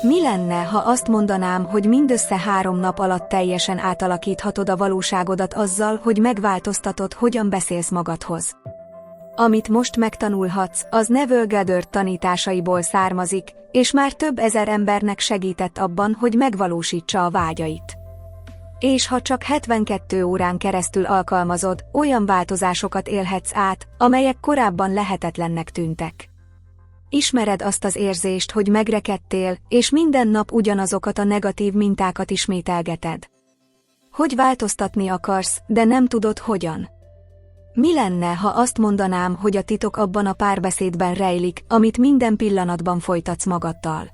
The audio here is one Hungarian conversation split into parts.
Mi lenne, ha azt mondanám, hogy mindössze 3 nap alatt teljesen átalakíthatod a valóságodat azzal, hogy megváltoztatod, hogyan beszélsz magadhoz? Amit most megtanulhatsz, az Neville Goddard tanításaiból származik, és már több ezer embernek segített abban, hogy megvalósítsa a vágyait. És ha csak 72 órán keresztül alkalmazod, olyan változásokat élhetsz át, amelyek korábban lehetetlennek tűntek. Ismered azt az érzést, hogy megrekedtél, és minden nap ugyanazokat a negatív mintákat ismételgeted? Hogy változtatni akarsz, de nem tudod hogyan? Mi lenne, ha azt mondanám, hogy a titok abban a párbeszédben rejlik, amit minden pillanatban folytatsz magaddal?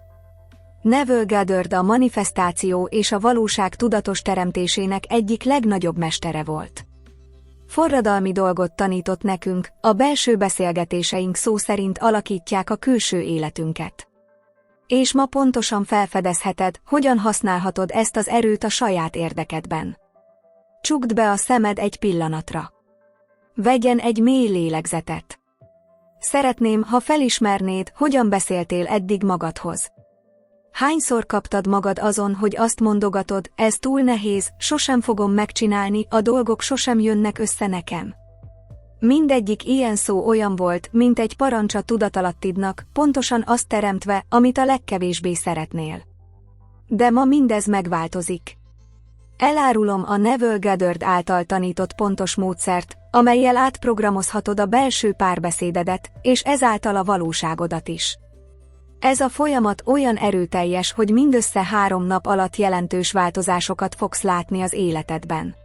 Neville Goddard a manifestáció és a valóság tudatos teremtésének egyik legnagyobb mestere volt. Forradalmi dolgot tanított nekünk, a belső beszélgetéseink szó szerint alakítják a külső életünket. És ma pontosan felfedezheted, hogyan használhatod ezt az erőt a saját érdekedben. Csukd be a szemed egy pillanatra. Vegyen egy mély lélegzetet. Szeretném, ha felismernéd, hogyan beszéltél eddig magadhoz. Hányszor kaptad magad azon, hogy azt mondogatod, ez túl nehéz, sosem fogom megcsinálni, a dolgok sosem jönnek össze nekem. Mindegyik ilyen szó olyan volt, mint egy parancs a tudatalattidnak, pontosan azt teremtve, amit a legkevésbé szeretnél. De ma mindez megváltozik. Elárulom a Neville Goddard által tanított pontos módszert, amellyel átprogramozhatod a belső párbeszédedet, és ezáltal a valóságodat is. Ez a folyamat olyan erőteljes, hogy mindössze 3 nap alatt jelentős változásokat fogsz látni az életedben.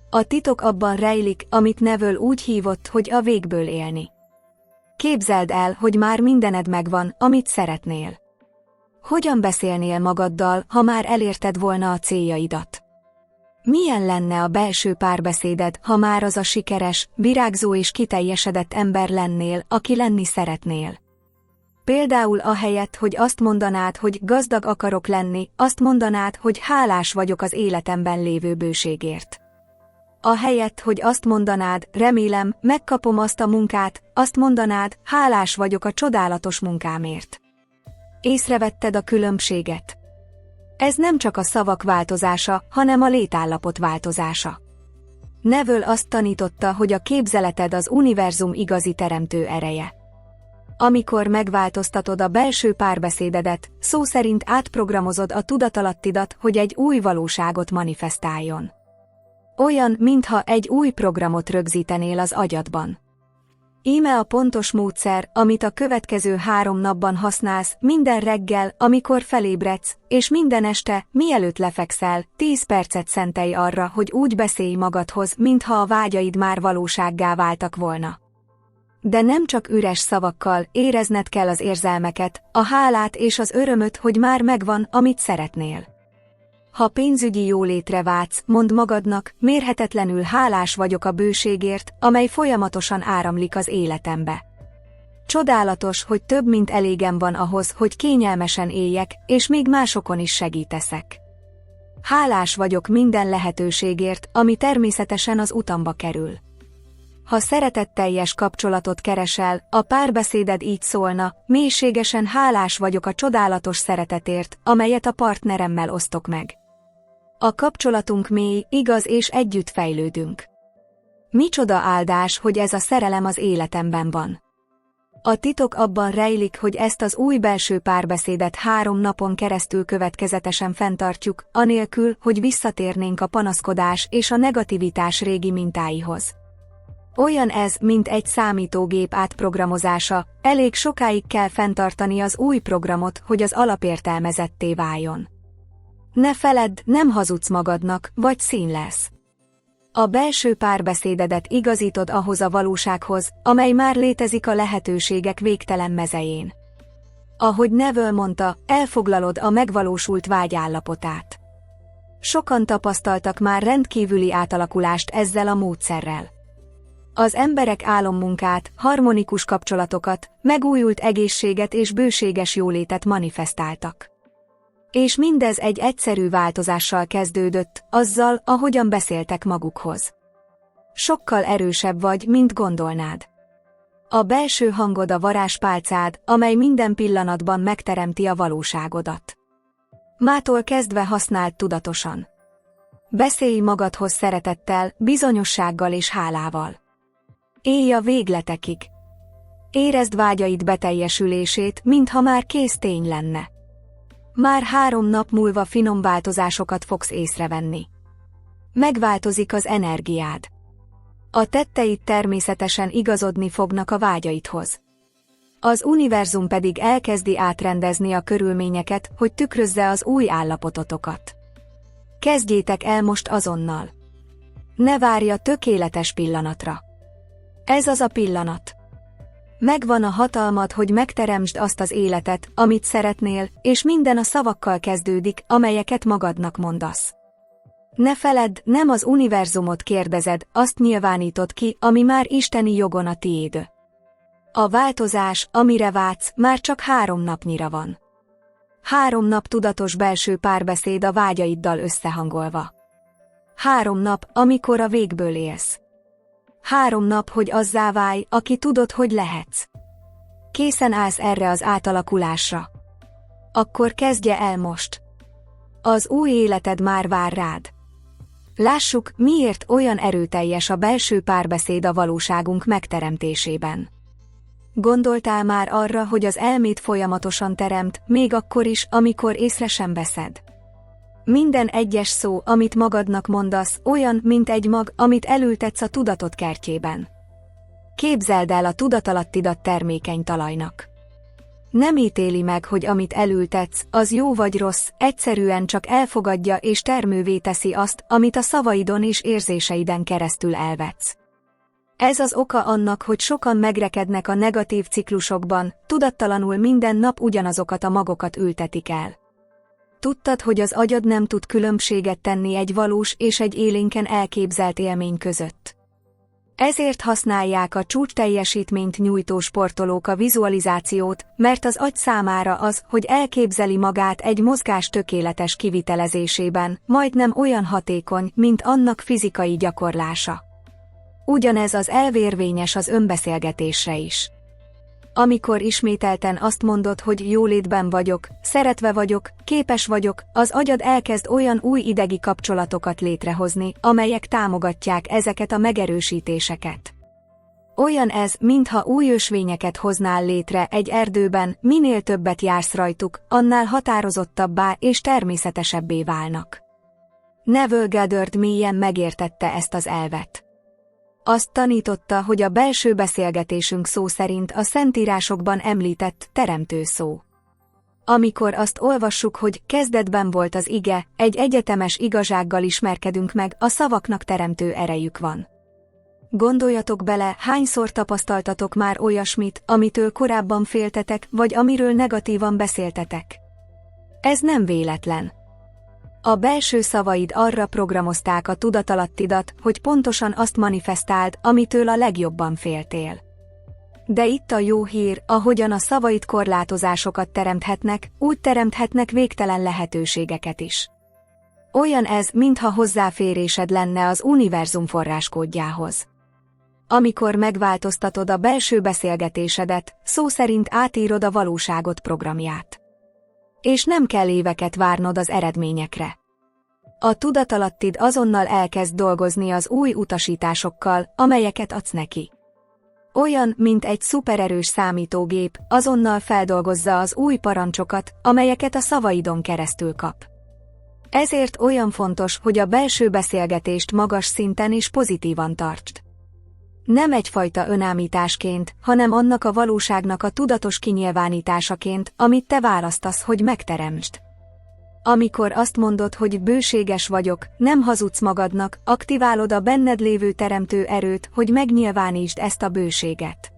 A titok abban rejlik, amit Neville úgy hívott, hogy a végből élni. Képzeld el, hogy már mindened megvan, amit szeretnél. Hogyan beszélnél magaddal, ha már elérted volna a céljaidat? Milyen lenne a belső párbeszéded, ha már az a sikeres, virágzó és kiteljesedett ember lennél, aki lenni szeretnél? Például ahelyett, hogy azt mondanád, hogy gazdag akarok lenni, azt mondanád, hogy hálás vagyok az életemben lévő bőségért. Ahelyett, hogy azt mondanád, remélem, megkapom azt a munkát, azt mondanád, hálás vagyok a csodálatos munkámért. Észrevetted a különbséget? Ez nem csak a szavak változása, hanem a létállapot változása. Neville azt tanította, hogy a képzeleted az univerzum igazi teremtő ereje. Amikor megváltoztatod a belső párbeszédedet, szó szerint átprogramozod a tudatalattidat, hogy egy új valóságot manifestáljon. Olyan, mintha egy új programot rögzítenél az agyadban. Íme a pontos módszer, amit a következő 3 napban használsz, minden reggel, amikor felébredsz, és minden este, mielőtt lefekszel, 10 percet szentelj arra, hogy úgy beszélj magadhoz, mintha a vágyaid már valósággá váltak volna. De nem csak üres szavakkal, érezned kell az érzelmeket, a hálát és az örömöt, hogy már megvan, amit szeretnél. Ha pénzügyi jólétre vágysz, mondd magadnak, mérhetetlenül hálás vagyok a bőségért, amely folyamatosan áramlik az életembe. Csodálatos, hogy több mint elégem van ahhoz, hogy kényelmesen éljek, és még másokon is segíteszek. Hálás vagyok minden lehetőségért, ami természetesen az utamba kerül. Ha szeretetteljes kapcsolatot keresel, a párbeszéded így szólna, mélységesen hálás vagyok a csodálatos szeretetért, amelyet a partneremmel osztok meg. A kapcsolatunk mély, igaz és együtt fejlődünk. Micsoda áldás, hogy ez a szerelem az életemben van. A titok abban rejlik, hogy ezt az új belső párbeszédet 3 napon keresztül következetesen fenntartjuk, anélkül, hogy visszatérnénk a panaszkodás és a negativitás régi mintáihoz. Olyan ez, mint egy számítógép átprogramozása, elég sokáig kell fenntartani az új programot, hogy az alapértelmezetté váljon. Ne feledd, nem hazudsz magadnak, vagy szín lesz. A belső párbeszédedet igazítod ahhoz a valósághoz, amely már létezik a lehetőségek végtelen mezején. Ahogy Neville mondta, elfoglalod a megvalósult vágyállapotát. Sokan tapasztaltak már rendkívüli átalakulást ezzel a módszerrel. Az emberek álommunkát, harmonikus kapcsolatokat, megújult egészséget és bőséges jólétet manifestáltak. És mindez egy egyszerű változással kezdődött, azzal, ahogyan beszéltek magukhoz. Sokkal erősebb vagy, mint gondolnád. A belső hangod a varázspálcád, amely minden pillanatban megteremti a valóságodat. Mától kezdve használd tudatosan. Beszélj magadhoz szeretettel, bizonyossággal és hálával. Élj a végletekig. Érezd vágyaid beteljesülését, mintha már kész tény lenne. Már 3 nap múlva finom változásokat fogsz észrevenni. Megváltozik az energiád. A tetteid természetesen igazodni fognak a vágyaidhoz. Az univerzum pedig elkezdi átrendezni a körülményeket, hogy tükrözze az új állapototokat. Kezdjétek el most azonnal. Ne várj a tökéletes pillanatra. Ez az a pillanat. Megvan a hatalmad, hogy megteremtsd azt az életet, amit szeretnél, és minden a szavakkal kezdődik, amelyeket magadnak mondasz. Ne feledd, nem az univerzumot kérdezed, azt nyilvánítod ki, ami már isteni jogon a tiéd. A változás, amire vágysz, már csak 3 napnyira van. 3 nap tudatos belső párbeszéd a vágyaiddal összehangolva. 3 nap, amikor a végből élsz. 3 nap, hogy azzá válj, aki tudod, hogy lehetsz. Készen állsz erre az átalakulásra. Akkor kezdje el most. Az új életed már vár rád. Lássuk, miért olyan erőteljes a belső párbeszéd a valóságunk megteremtésében. Gondoltál már arra, hogy az elméd folyamatosan teremt, még akkor is, amikor észre sem veszed? Minden egyes szó, amit magadnak mondasz, olyan, mint egy mag, amit elültetsz a tudatod kertjében. Képzeld el a tudatalattidat termékeny talajnak. Nem ítéli meg, hogy amit elültetsz, az jó vagy rossz, egyszerűen csak elfogadja és termővé teszi azt, amit a szavaidon és érzéseiden keresztül elvetsz. Ez az oka annak, hogy sokan megrekednek a negatív ciklusokban, tudattalanul minden nap ugyanazokat a magokat ültetik el. Tudtad, hogy az agyad nem tud különbséget tenni egy valós és egy élénken elképzelt élmény között? Ezért használják a csúcsteljesítményt nyújtó sportolók a vizualizációt, mert az agy számára az, hogy elképzeli magát egy mozgás tökéletes kivitelezésében, majdnem olyan hatékony, mint annak fizikai gyakorlása. Ugyanez az elv érvényes az önbeszélgetésre is. Amikor ismételten azt mondod, hogy jólétben vagyok, szeretve vagyok, képes vagyok, az agyad elkezd olyan új idegi kapcsolatokat létrehozni, amelyek támogatják ezeket a megerősítéseket. Olyan ez, mintha új ösvényeket hoznál létre egy erdőben, minél többet jársz rajtuk, annál határozottabbá és természetesebbé válnak. Neville Goddard mélyen megértette ezt az elvet. Azt tanította, hogy a belső beszélgetésünk szó szerint a Szentírásokban említett teremtő szó. Amikor azt olvassuk, hogy kezdetben volt az ige, egy egyetemes igazsággal ismerkedünk meg, a szavaknak teremtő erejük van. Gondoljatok bele, hányszor tapasztaltatok már olyasmit, amitől korábban féltetek, vagy amiről negatívan beszéltetek. Ez nem véletlen. A belső szavaid arra programozták a tudatalattidat, hogy pontosan azt manifestáld, amitől a legjobban féltél. De itt a jó hír, ahogyan a szavaid korlátozásokat teremthetnek, úgy teremthetnek végtelen lehetőségeket is. Olyan ez, mintha hozzáférésed lenne az univerzum forráskódjához. Amikor megváltoztatod a belső beszélgetésedet, szó szerint átírod a valóságot programját. És nem kell éveket várnod az eredményekre. A tudatalattid azonnal elkezd dolgozni az új utasításokkal, amelyeket adsz neki. Olyan, mint egy szupererős számítógép, azonnal feldolgozza az új parancsokat, amelyeket a szavaidon keresztül kap. Ezért olyan fontos, hogy a belső beszélgetést magas szinten és pozitívan tartsd. Nem egyfajta önállításként, hanem annak a valóságnak a tudatos kinyilvánításaként, amit te választasz, hogy megteremtsd. Amikor azt mondod, hogy bőséges vagyok, nem hazudsz magadnak, aktiválod a benned lévő teremtő erőt, hogy megnyilvánítsd ezt a bőséget.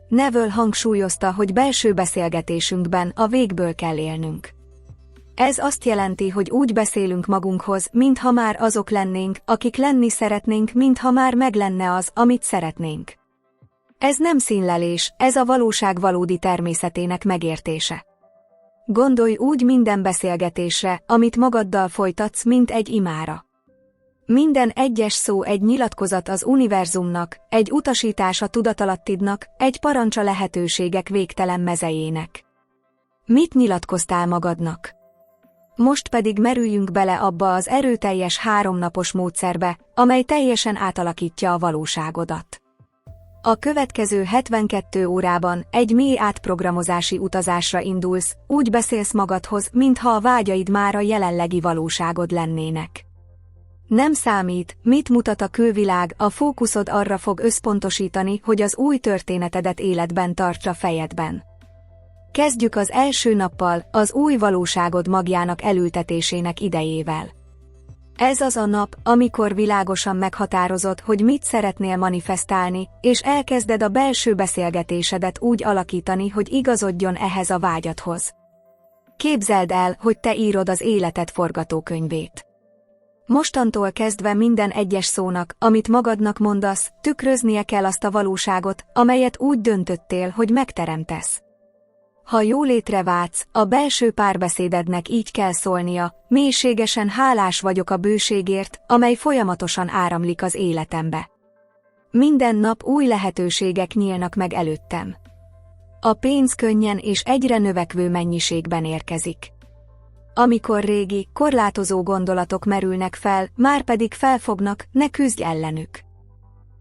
Neville hangsúlyozta, hogy belső beszélgetésünkben a végből kell élnünk. Ez azt jelenti, hogy úgy beszélünk magunkhoz, mintha már azok lennénk, akik lenni szeretnénk, mintha már meglenne az, amit szeretnénk. Ez nem színlelés, ez a valóság valódi természetének megértése. Gondolj úgy minden beszélgetésre, amit magaddal folytatsz, mint egy imára. Minden egyes szó egy nyilatkozat az univerzumnak, egy utasítás a tudatalattidnak, egy parancs a lehetőségek végtelen mezejének. Mit nyilatkoztál magadnak? Most pedig merüljünk bele abba az erőteljes 3 napos módszerbe, amely teljesen átalakítja a valóságodat. A következő 72 órában egy mély átprogramozási utazásra indulsz, úgy beszélsz magadhoz, mintha a vágyaid már a jelenlegi valóságod lennének. Nem számít, mit mutat a külvilág, a fókuszod arra fog összpontosítani, hogy az új történetedet életben tartsa fejedben. Kezdjük az első nappal, az új valóságod magjának elültetésének idejével. Ez az a nap, amikor világosan meghatározod, hogy mit szeretnél manifestálni, és elkezded a belső beszélgetésedet úgy alakítani, hogy igazodjon ehhez a vágyadhoz. Képzeld el, hogy te írod az életed forgatókönyvét. Mostantól kezdve minden egyes szónak, amit magadnak mondasz, tükröznie kell azt a valóságot, amelyet úgy döntöttél, hogy megteremtesz. Ha jólétre vágysz, a belső párbeszédednek így kell szólnia: mélységesen hálás vagyok a bőségért, amely folyamatosan áramlik az életembe. Minden nap új lehetőségek nyílnak meg előttem. A pénz könnyen és egyre növekvő mennyiségben érkezik. Amikor régi, korlátozó gondolatok merülnek fel, már pedig felfognak, ne küzdj ellenük.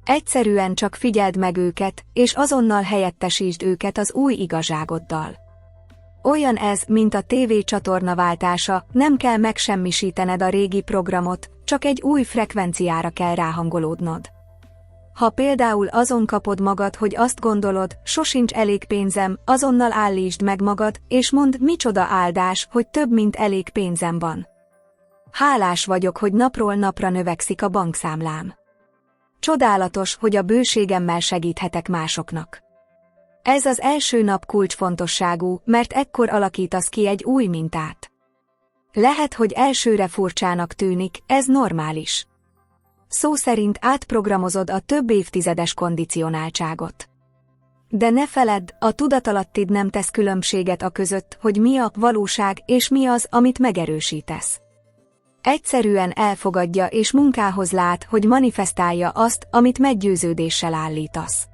Egyszerűen csak figyeld meg őket, és azonnal helyettesítsd őket az új igazságoddal. Olyan ez, mint a TV csatorna váltása, nem kell megsemmisítened a régi programot, csak egy új frekvenciára kell ráhangolódnod. Ha például azon kapod magad, hogy azt gondolod, sosincs elég pénzem, azonnal állítsd meg magad, és mondd, micsoda áldás, hogy több mint elég pénzem van. Hálás vagyok, hogy napról napra növekszik a bankszámlám. Csodálatos, hogy a bőségemmel segíthetek másoknak. Ez az első nap kulcsfontosságú, mert ekkor alakítasz ki egy új mintát. Lehet, hogy elsőre furcsának tűnik, ez normális. Szó szerint átprogramozod a több évtizedes kondicionáltságot. De ne feledd, a tudatalattid nem tesz különbséget a között, hogy mi a valóság és mi az, amit megerősítesz. Egyszerűen elfogadja és munkához lát, hogy manifestálja azt, amit meggyőződéssel állítasz.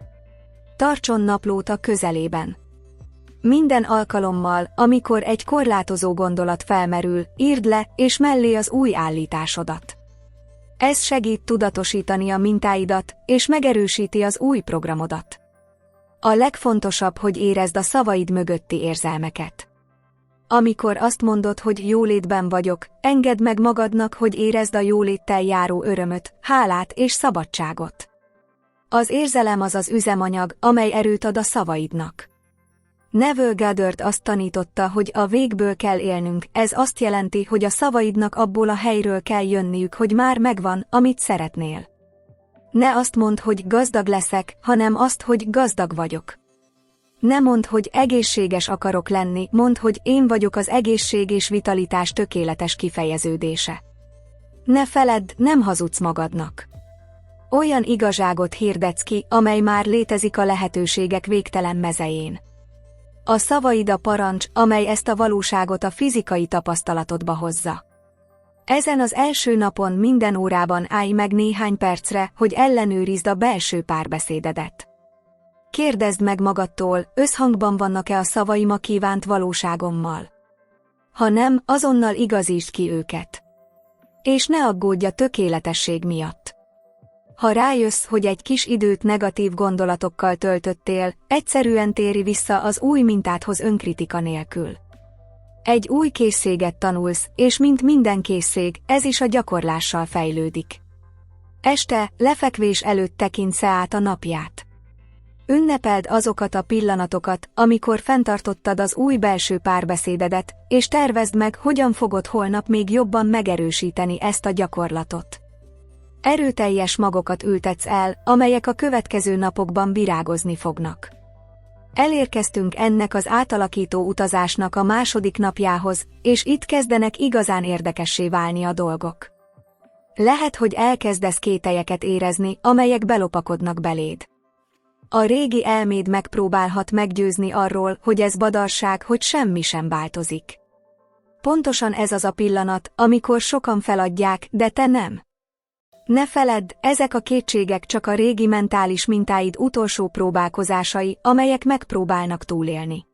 Tartson naplót a közelében. Minden alkalommal, amikor egy korlátozó gondolat felmerül, írd le, és mellé az új állításodat. Ez segít tudatosítani a mintáidat, és megerősíti az új programodat. A legfontosabb, hogy érezd a szavaid mögötti érzelmeket. Amikor azt mondod, hogy jólétben vagyok, engedd meg magadnak, hogy érezd a jóléttel járó örömöt, hálát és szabadságot. Az érzelem az az üzemanyag, amely erőt ad a szavaidnak. Neville Goddard azt tanította, hogy a végből kell élnünk, ez azt jelenti, hogy a szavaidnak abból a helyről kell jönniük, hogy már megvan, amit szeretnél. Ne azt mondd, hogy gazdag leszek, hanem azt, hogy gazdag vagyok. Ne mondd, hogy egészséges akarok lenni, mondd, hogy én vagyok az egészség és vitalitás tökéletes kifejeződése. Ne feledd, nem hazudsz magadnak. Olyan igazságot hirdetsz ki, amely már létezik a lehetőségek végtelen mezején. A szavaid a parancs, amely ezt a valóságot a fizikai tapasztalatodba hozza. Ezen az első napon minden órában állj meg néhány percre, hogy ellenőrizd a belső párbeszédedet. Kérdezd meg magadtól, összhangban vannak-e a szavaim a kívánt valóságommal. Ha nem, azonnal igazítsd ki őket. És ne aggódj a tökéletesség miatt. Ha rájössz, hogy egy kis időt negatív gondolatokkal töltöttél, egyszerűen térj vissza az új mintádhoz önkritika nélkül. Egy új készséget tanulsz, és mint minden készség, ez is a gyakorlással fejlődik. Este, lefekvés előtt tekintsz át a napját. Ünnepeld azokat a pillanatokat, amikor fenntartottad az új belső párbeszédedet, és tervezd meg, hogyan fogod holnap még jobban megerősíteni ezt a gyakorlatot. Erőteljes magokat ültetsz el, amelyek a következő napokban virágozni fognak. Elérkeztünk ennek az átalakító utazásnak a második napjához, és itt kezdenek igazán érdekessé válni a dolgok. Lehet, hogy elkezdesz kételyeket érezni, amelyek belopakodnak beléd. A régi elméd megpróbálhat meggyőzni arról, hogy ez badarság, hogy semmi sem változik. Pontosan ez az a pillanat, amikor sokan feladják, de te nem. Ne feledd, ezek a kétségek csak a régi mentális mintáid utolsó próbálkozásai, amelyek megpróbálnak túlélni.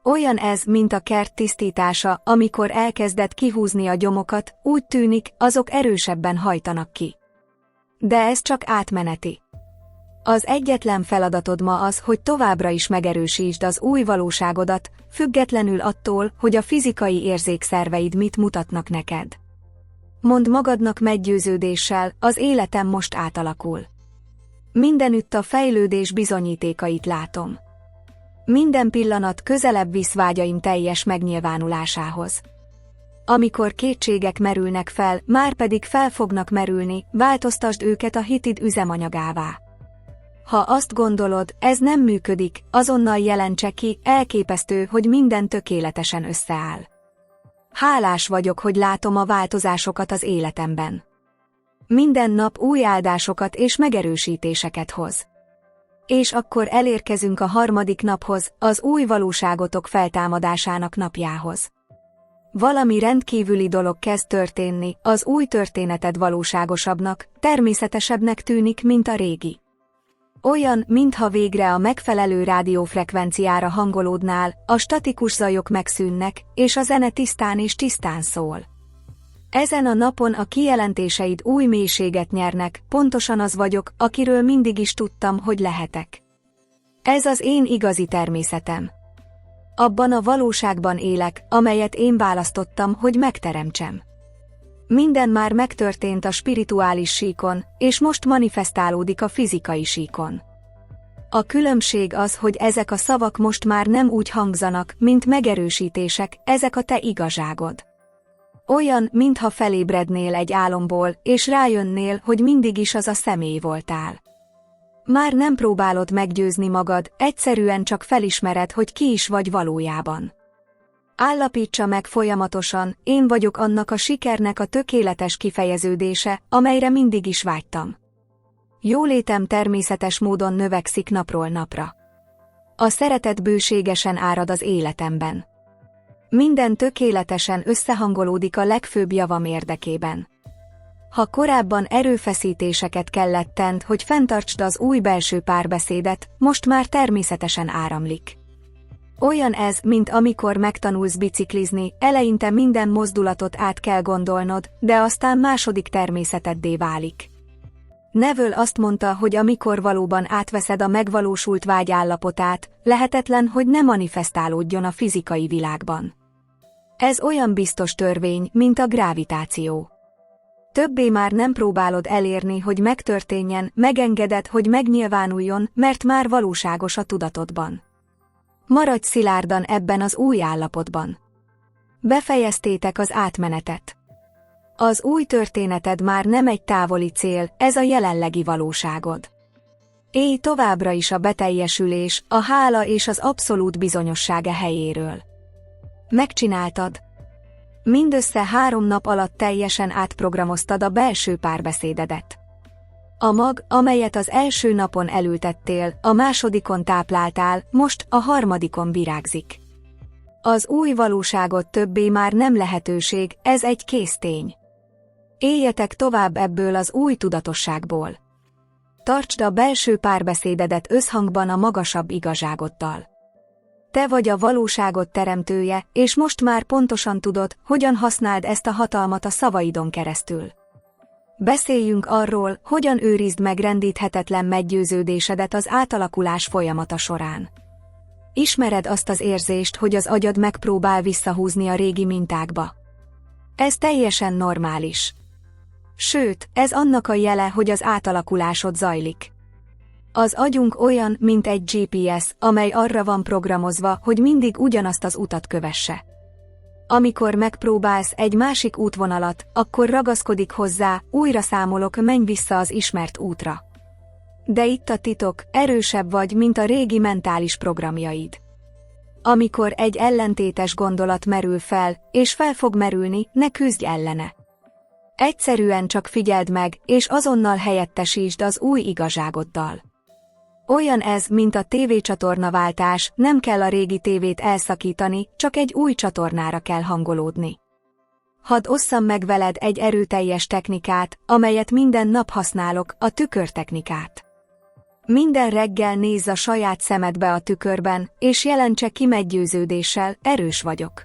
Olyan ez, mint a kert tisztítása, amikor elkezded kihúzni a gyomokat, úgy tűnik, azok erősebben hajtanak ki. De ez csak átmeneti. Az egyetlen feladatod ma az, hogy továbbra is megerősítsd az új valóságodat, függetlenül attól, hogy a fizikai érzékszerveid mit mutatnak neked. Mondd magadnak meggyőződéssel, az életem most átalakul. Mindenütt a fejlődés bizonyítékait látom. Minden pillanat közelebb visz vágyaim teljes megnyilvánulásához. Amikor kétségek merülnek fel, márpedig fel fognak merülni, változtasd őket a hitid üzemanyagává. Ha azt gondolod, ez nem működik, azonnal jelentse ki, elképesztő, hogy minden tökéletesen összeáll. Hálás vagyok, hogy látom a változásokat az életemben. Minden nap új áldásokat és megerősítéseket hoz. És akkor elérkezünk a harmadik naphoz, az új valóságotok feltámadásának napjához. Valami rendkívüli dolog kezd történni, az új történeted valóságosabbnak, természetesebbnek tűnik, mint a régi. Olyan, mintha végre a megfelelő rádiófrekvenciára hangolódnál, a statikus zajok megszűnnek, és a zene tisztán és tisztán szól. Ezen a napon a kijelentéseid új mélységet nyernek, pontosan az vagyok, akiről mindig is tudtam, hogy lehetek. Ez az én igazi természetem. Abban a valóságban élek, amelyet én választottam, hogy megteremtsem. Minden már megtörtént a spirituális síkon, és most manifestálódik a fizikai síkon. A különbség az, hogy ezek a szavak most már nem úgy hangzanak, mint megerősítések, ezek a te igazságod. Olyan, mintha felébrednél egy álomból, és rájönnél, hogy mindig is az a személy voltál. Már nem próbálod meggyőzni magad, egyszerűen csak felismered, hogy ki is vagy valójában. Állapítsa meg folyamatosan, én vagyok annak a sikernek a tökéletes kifejeződése, amelyre mindig is vágytam. Jólétem természetes módon növekszik napról napra. A szeretet bőségesen árad az életemben. Minden tökéletesen összehangolódik a legfőbb javam érdekében. Ha korábban erőfeszítéseket kellett tenned, hogy fenntartsd az új belső párbeszédet, most már természetesen áramlik. Olyan ez, mint amikor megtanulsz biciklizni, eleinte minden mozdulatot át kell gondolnod, de aztán második természeteddé válik. Neville azt mondta, hogy amikor valóban átveszed a megvalósult vágy állapotát, lehetetlen, hogy ne manifestálódjon a fizikai világban. Ez olyan biztos törvény, mint a gravitáció. Többé már nem próbálod elérni, hogy megtörténjen, megengeded, hogy megnyilvánuljon, mert már valóságos a tudatodban. Maradj szilárdan ebben az új állapotban. Befejeztétek az átmenetet. Az új történeted már nem egy távoli cél, ez a jelenlegi valóságod. Élj továbbra is a beteljesülés, a hála és az abszolút bizonyossága helyéről. Megcsináltad. Mindössze 3 nap alatt teljesen átprogramoztad a belső párbeszédedet. A mag, amelyet az első napon elültettél, a másodikon tápláltál, most a harmadikon virágzik. Az új valóságot többé már nem lehetőség, ez egy kész tény. Éljetek tovább ebből az új tudatosságból. Tartsd a belső párbeszédedet összhangban a magasabb igazságoddal. Te vagy a valóságot teremtője, és most már pontosan tudod, hogyan használd ezt a hatalmat a szavaidon keresztül. Beszéljünk arról, hogyan őrizd meg rendíthetetlen meggyőződésedet az átalakulás folyamata során. Ismered azt az érzést, hogy az agyad megpróbál visszahúzni a régi mintákba. Ez teljesen normális. Sőt, ez annak a jele, hogy az átalakulásod zajlik. Az agyunk olyan, mint egy GPS, amely arra van programozva, hogy mindig ugyanazt az utat kövesse. Amikor megpróbálsz egy másik útvonalat, akkor ragaszkodik hozzá, újra számolok, menj vissza az ismert útra. De itt a titok, erősebb vagy, mint a régi mentális programjaid. Amikor egy ellentétes gondolat merül fel, és fel fog merülni, ne küzdj ellene. Egyszerűen csak figyeld meg, és azonnal helyettesítsd az új igazságoddal. Olyan ez, mint a tévécsatornaváltás, nem kell a régi tévét elszakítani, csak egy új csatornára kell hangolódni. Hadd osszam meg veled egy erőteljes technikát, amelyet minden nap használok, a tükörtechnikát. Minden reggel nézz a saját szemedbe a tükörben, és jelentse ki meggyőződéssel, erős vagyok.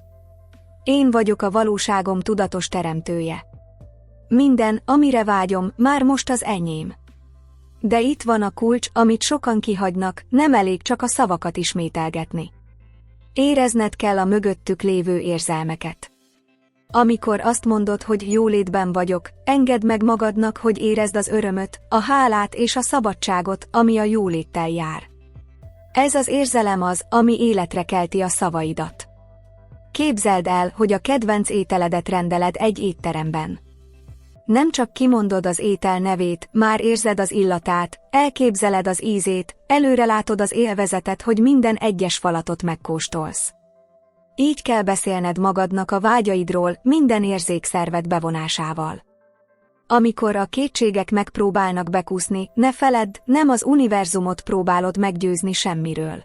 Én vagyok a valóságom tudatos teremtője. Minden, amire vágyom, már most az enyém. De itt van a kulcs, amit sokan kihagynak, nem elég csak a szavakat ismételgetni. Érezned kell a mögöttük lévő érzelmeket. Amikor azt mondod, hogy jólétben vagyok, engedd meg magadnak, hogy érezd az örömöt, a hálát és a szabadságot, ami a jóléttel jár. Ez az érzelem az, ami életre kelti a szavaidat. Képzeld el, hogy a kedvenc ételedet rendeled egy étteremben. Nem csak kimondod az étel nevét, már érzed az illatát, elképzeled az ízét, előrelátod az élvezetet, hogy minden egyes falatot megkóstolsz. Így kell beszélned magadnak a vágyaidról, minden érzékszerved bevonásával. Amikor a kétségek megpróbálnak bekúszni, ne feledd, nem az univerzumot próbálod meggyőzni semmiről.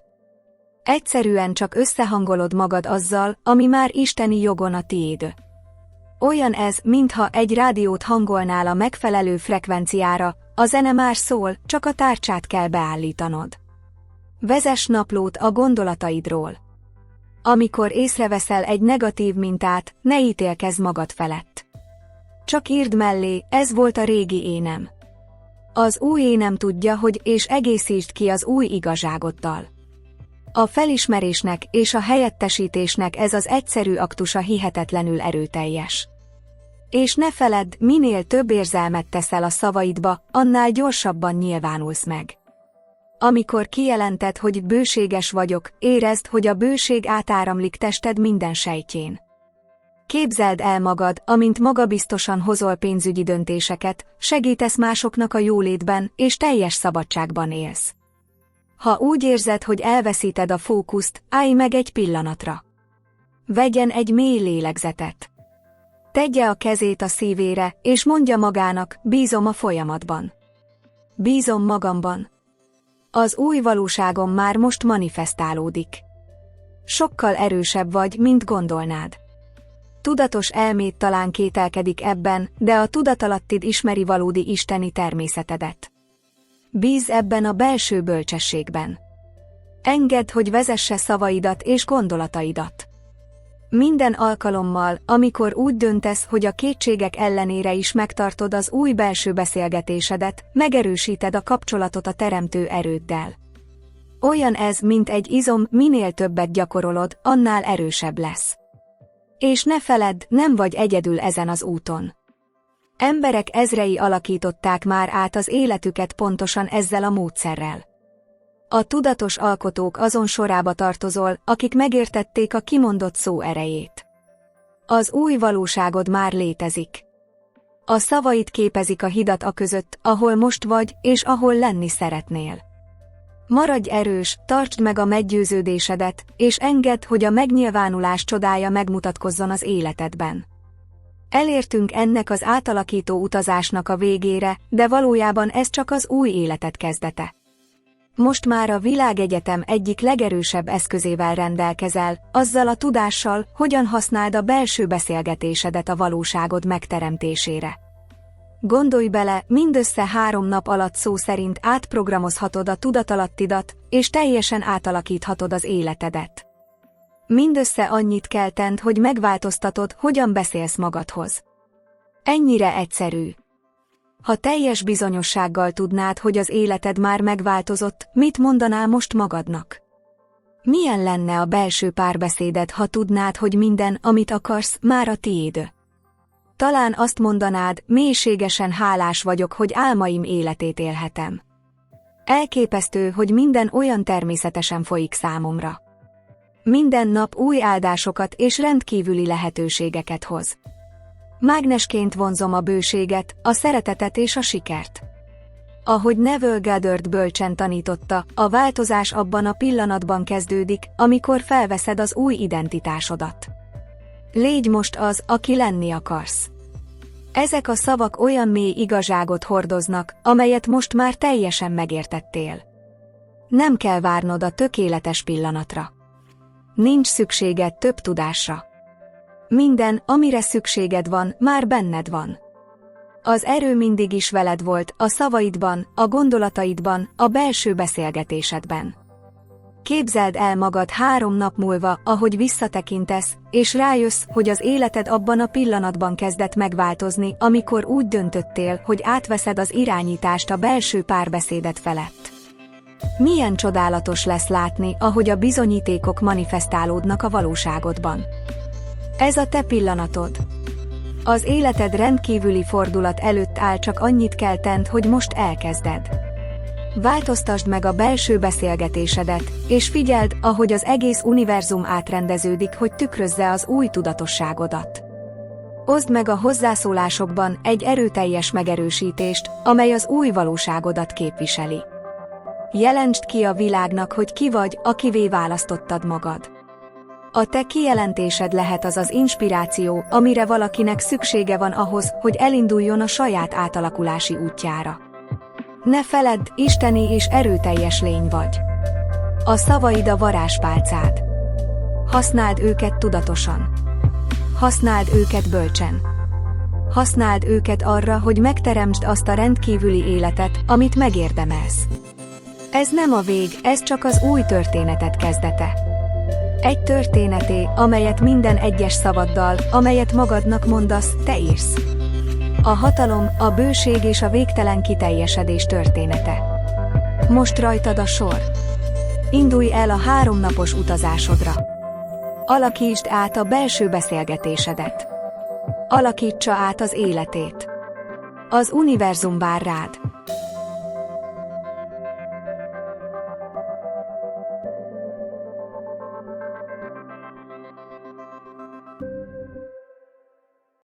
Egyszerűen csak összehangolod magad azzal, ami már isteni jogon a tiéd. Olyan ez, mintha egy rádiót hangolnál a megfelelő frekvenciára, a zene már szól, csak a tárcsát kell beállítanod. Vezess naplót a gondolataidról. Amikor észreveszel egy negatív mintát, ne ítélkezz magad felett. Csak írd mellé, ez volt a régi énem. Az új énem tudja, hogy és egészítsd ki az új igazságoddal. A felismerésnek és a helyettesítésnek ez az egyszerű aktusa hihetetlenül erőteljes. És ne feledd, minél több érzelmet teszel a szavaidba, annál gyorsabban nyilvánulsz meg. Amikor kijelented, hogy bőséges vagyok, érezd, hogy a bőség átáramlik tested minden sejtjén. Képzeld el magad, amint magabiztosan hozol pénzügyi döntéseket, segítesz másoknak a jólétben, és teljes szabadságban élsz. Ha úgy érzed, hogy elveszíted a fókuszt, állj meg egy pillanatra. Vegyen egy mély lélegzetet. Tegye a kezét a szívére, és mondja magának, bízom a folyamatban. Bízom magamban. Az új valóságom már most manifestálódik. Sokkal erősebb vagy, mint gondolnád. Tudatos elméd talán kételkedik ebben, de a tudatalattid ismeri valódi isteni természetedet. Bízz ebben a belső bölcsességben. Engedd, hogy vezesse szavaidat és gondolataidat. Minden alkalommal, amikor úgy döntesz, hogy a kétségek ellenére is megtartod az új belső beszélgetésedet, megerősíted a kapcsolatot a teremtő erőddel. Olyan ez, mint egy izom, minél többet gyakorolod, annál erősebb lesz. És ne feledd, nem vagy egyedül ezen az úton. Emberek ezrei alakították már át az életüket pontosan ezzel a módszerrel. A tudatos alkotók azon sorába tartozol, akik megértették a kimondott szó erejét. Az új valóságod már létezik. A szavaid képezik a hidat aközött, ahol most vagy, és ahol lenni szeretnél. Maradj erős, tartsd meg a meggyőződésedet, és engedd, hogy a megnyilvánulás csodája megmutatkozzon az életedben. Elértünk ennek az átalakító utazásnak a végére, de valójában ez csak az új életed kezdete. Most már a világegyetem egyik legerősebb eszközével rendelkezel, azzal a tudással, hogyan használd a belső beszélgetésedet a valóságod megteremtésére. Gondolj bele, mindössze 3 nap alatt szó szerint átprogramozhatod a tudatalattidat, és teljesen átalakíthatod az életedet. Mindössze annyit kell tenned, hogy megváltoztatod, hogyan beszélsz magadhoz. Ennyire egyszerű. Ha teljes bizonyossággal tudnád, hogy az életed már megváltozott, mit mondanál most magadnak? Milyen lenne a belső párbeszéded, ha tudnád, hogy minden, amit akarsz, már a tiéd? Talán azt mondanád, mélységesen hálás vagyok, hogy álmaim életét élhetem. Elképesztő, hogy minden olyan természetesen folyik számomra. Minden nap új áldásokat és rendkívüli lehetőségeket hoz. Mágnesként vonzom a bőséget, a szeretetet és a sikert. Ahogy Neville Goddard bölcsen tanította, a változás abban a pillanatban kezdődik, amikor felveszed az új identitásodat. Légy most az, aki lenni akarsz. Ezek a szavak olyan mély igazságot hordoznak, amelyet most már teljesen megértettél. Nem kell várnod a tökéletes pillanatra. Nincs szükséged több tudásra. Minden, amire szükséged van, már benned van. Az erő mindig is veled volt, a szavaidban, a gondolataidban, a belső beszélgetésedben. Képzeld el magad 3 nap múlva, ahogy visszatekintesz, és rájössz, hogy az életed abban a pillanatban kezdett megváltozni, amikor úgy döntöttél, hogy átveszed az irányítást a belső párbeszédet felett. Milyen csodálatos lesz látni, ahogy a bizonyítékok manifestálódnak a valóságodban. Ez a te pillanatod. Az életed rendkívüli fordulat előtt áll, csak annyit kell tenned, hogy most elkezded. Változtasd meg a belső beszélgetésedet, és figyeld, ahogy az egész univerzum átrendeződik, hogy tükrözze az új tudatosságodat. Oszd meg a hozzászólásokban egy erőteljes megerősítést, amely az új valóságodat képviseli. Jelentsd ki a világnak, hogy ki vagy, akivé választottad magad. A te kijelentésed lehet az az inspiráció, amire valakinek szüksége van ahhoz, hogy elinduljon a saját átalakulási útjára. Ne feledd, isteni és erőteljes lény vagy. A szavaid a varázspálcád. Használd őket tudatosan. Használd őket bölcsen. Használd őket arra, hogy megteremtsd azt a rendkívüli életet, amit megérdemelsz. Ez nem a vég, ez csak az új történeted kezdete. Egy történeté, amelyet minden egyes szavaddal, amelyet magadnak mondasz, te írsz. A hatalom, a bőség és a végtelen kiteljesedés története. Most rajtad a sor. Indulj el a 3 napos utazásodra. Alakítsd át a belső beszélgetésedet. Alakítsa át az életét. Az univerzum vár rád.